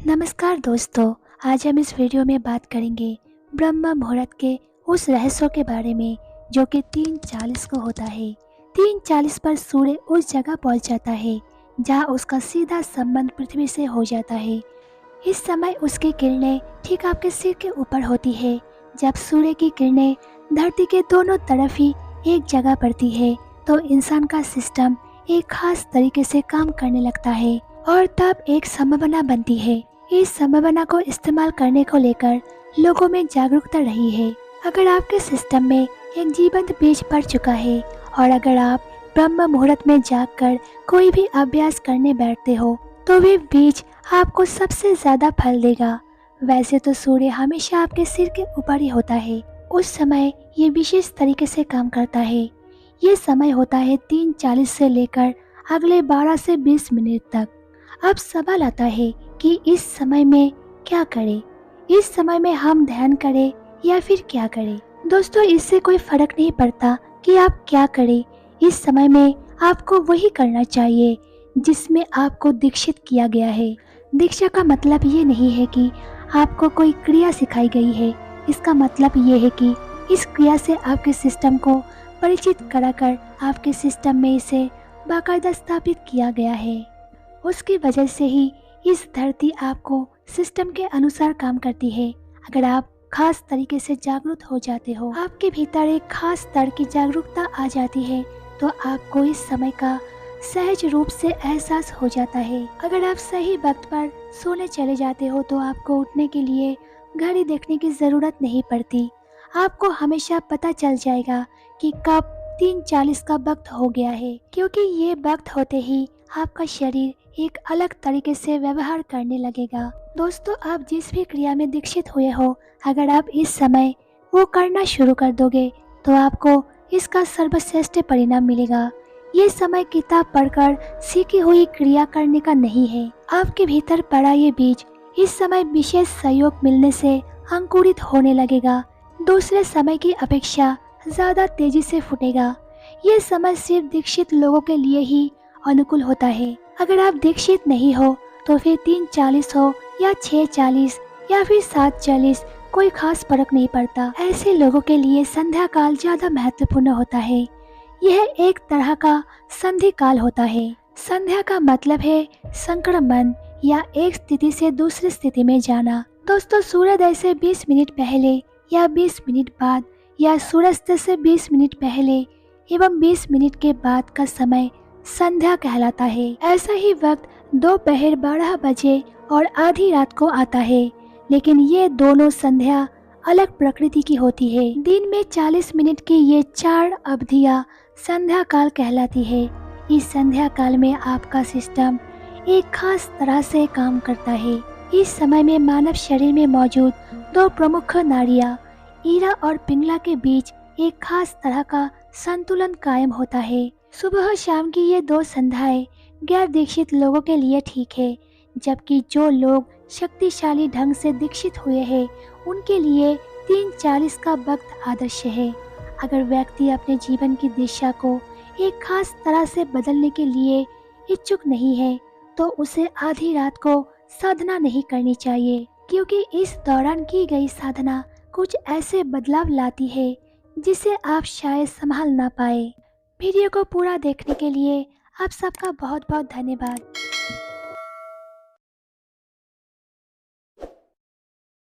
नमस्कार दोस्तों, आज हम इस वीडियो में बात करेंगे ब्रह्म मुहूर्त के उस रहस्यों के बारे में जो कि 3:40 को होता है। 3:40 पर सूर्य उस जगह पहुंच जाता है जहां उसका सीधा संबंध पृथ्वी से हो जाता है। इस समय उसकी किरणें ठीक आपके सिर के ऊपर होती है। जब सूर्य की किरणें धरती के दोनों तरफ ही एक जगह पड़ती है तो इंसान का सिस्टम एक खास तरीके से काम करने लगता है और तब एक संभावना बनती है। इस संभावना को इस्तेमाल करने को लेकर लोगों में जागरूकता रही है। अगर आपके सिस्टम में एक जीवंत बीज पड़ चुका है और अगर आप ब्रह्म मुहूर्त में जागकर कोई भी अभ्यास करने बैठते हो तो वे बीज आपको सबसे ज्यादा फल देगा। वैसे तो सूर्य हमेशा आपके सिर के ऊपर ही होता है, उस समय ये विशेष तरीके से काम करता है। ये समय होता है 3:40 से लेकर अगले 12 से 20 मिनट तक। अब सवाल आता है कि इस समय में क्या करें? इस समय में हम ध्यान करें या फिर क्या करें? दोस्तों, इससे कोई फर्क नहीं पड़ता कि आप क्या करें। इस समय में आपको वही करना चाहिए जिसमें आपको दीक्षित किया गया है। दीक्षा का मतलब ये नहीं है कि आपको कोई क्रिया सिखाई गई है। इसका मतलब ये है कि इस क्रिया से आपके सिस्टम को परिचित कराकर आपके सिस्टम में इसे बाकायदा स्थापित किया गया है। उसकी वजह से ही इस धरती आपको सिस्टम के अनुसार काम करती है। अगर आप खास तरीके से जागरूक हो जाते हो, आपके भीतर एक खास स्तर की जागरूकता आ जाती है तो आपको इस समय का सहज रूप से एहसास हो जाता है। अगर आप सही वक्त पर सोने चले जाते हो तो आपको उठने के लिए घड़ी देखने की जरूरत नहीं पड़ती। आपको हमेशा पता चल जाएगा कि कब 3:40 का वक्त हो गया है, क्योंकि ये वक्त होते ही आपका शरीर एक अलग तरीके से व्यवहार करने लगेगा। दोस्तों, आप जिस भी क्रिया में दीक्षित हुए हो, अगर आप इस समय वो करना शुरू कर दोगे तो आपको इसका सर्वश्रेष्ठ परिणाम मिलेगा। ये समय किताब पढ़कर सीखी हुई क्रिया करने का नहीं है। आपके भीतर पड़ा ये बीज इस समय विशेष सहयोग मिलने से अंकुरित होने लगेगा। दूसरे समय की अपेक्षा ज्यादा तेजी से फूटेगा। ये समय सिर्फ दीक्षित लोगों के लिए ही अनुकूल होता है। अगर आप दीक्षित नहीं हो तो फिर 3:40 हो या 6:40 या फिर 7:40, कोई खास फर्क नहीं पड़ता। ऐसे लोगों के लिए संध्या काल ज्यादा महत्वपूर्ण होता है। यह एक तरह का संधि काल होता है। संध्या का मतलब है संक्रमण या एक स्थिति से दूसरी स्थिति में जाना। दोस्तों, सूर्योदय से 20 मिनट पहले या 20 मिनट बाद या सूर्यास्त से 20 मिनट पहले एवं 20 मिनट के बाद का समय संध्या कहलाता है। ऐसा ही वक्त दोपहर 12 बजे और आधी रात को आता है, लेकिन ये दोनों संध्या अलग प्रकृति की होती है। दिन में 40 मिनट की ये 4 अवधियां संध्या काल कहलाती है। इस संध्या काल में आपका सिस्टम एक खास तरह से काम करता है। इस समय में मानव शरीर में मौजूद 2 प्रमुख नाड़ियां ईरा और पिंगला के बीच एक खास तरह का संतुलन कायम होता है। सुबह शाम की ये 2 संध्याएं गैर दीक्षित लोगों के लिए ठीक है, जबकि जो लोग शक्तिशाली ढंग से दीक्षित हुए हैं उनके लिए 3:40 का वक्त आदर्श है। अगर व्यक्ति अपने जीवन की दिशा को एक खास तरह से बदलने के लिए इच्छुक नहीं है तो उसे आधी रात को साधना नहीं करनी चाहिए, क्योंकि इस दौरान की गई साधना कुछ ऐसे बदलाव लाती है जिसे आप शायद संभाल ना पाए। वीडियो को पूरा देखने के लिए आप सबका बहुत बहुत धन्यवाद।